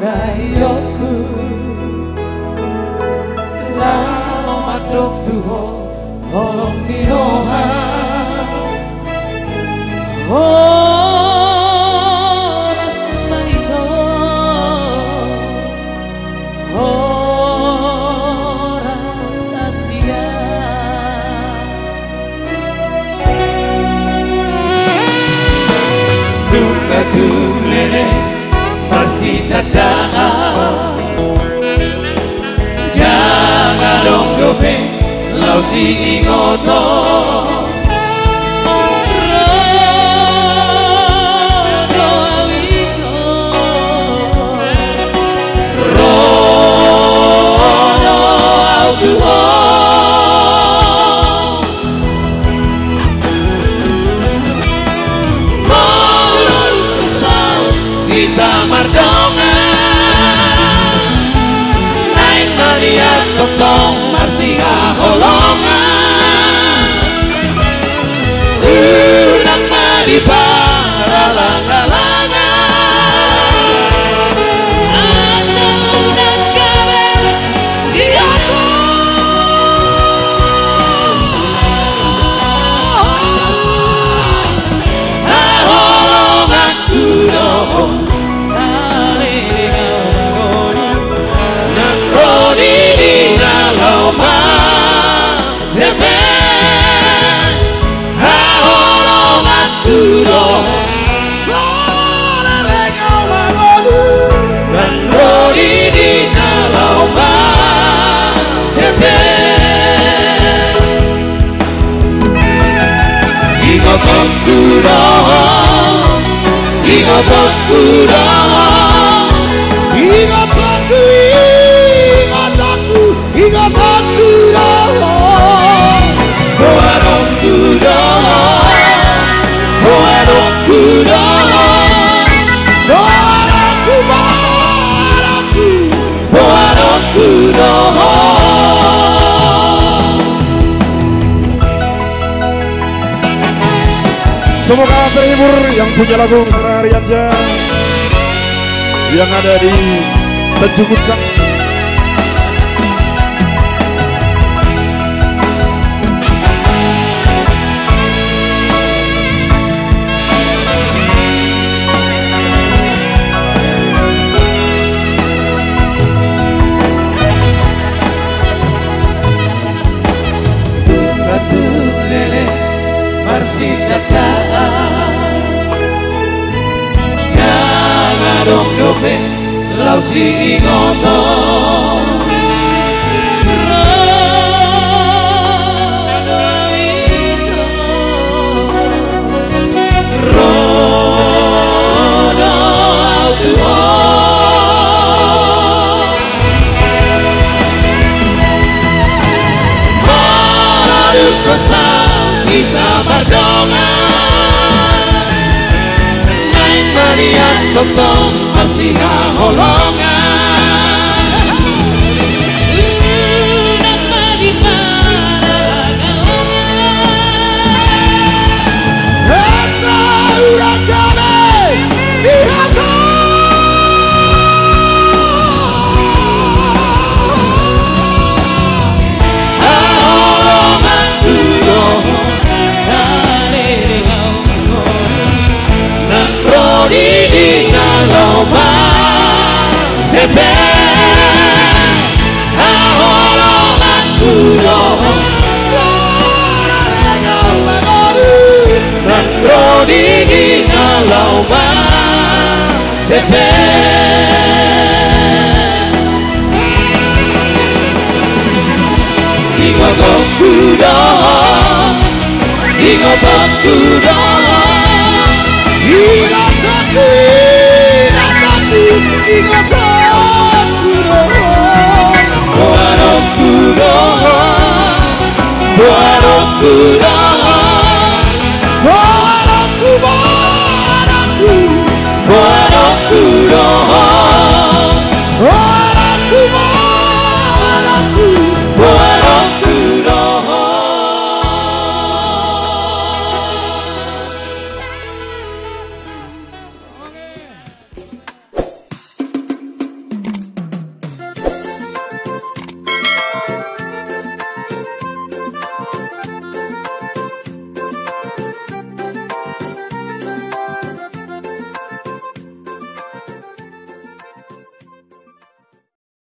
rayoku lao madok tuho tolong dioha ora semaito ora sasia tunga tulele masih tadaa jangan dong dope lau si ingoto tong masih holongan unang madi para langalangan asa unang gawe siapa holongan kudo Semoga terhibur yang punya lagu Sehari Anja yang ada di Tanjung Ucak. Lau si ingoto rodo autuo maladuk kosong kita berdongan naik marian totong masih holongan nama di para langalangan rasa urang gawe si hata holongan duro sare ngau nan rodi di naloma holongan kudo dan rodi di nalauma tepe ingotok kudo ingotok kudo ingotok kudo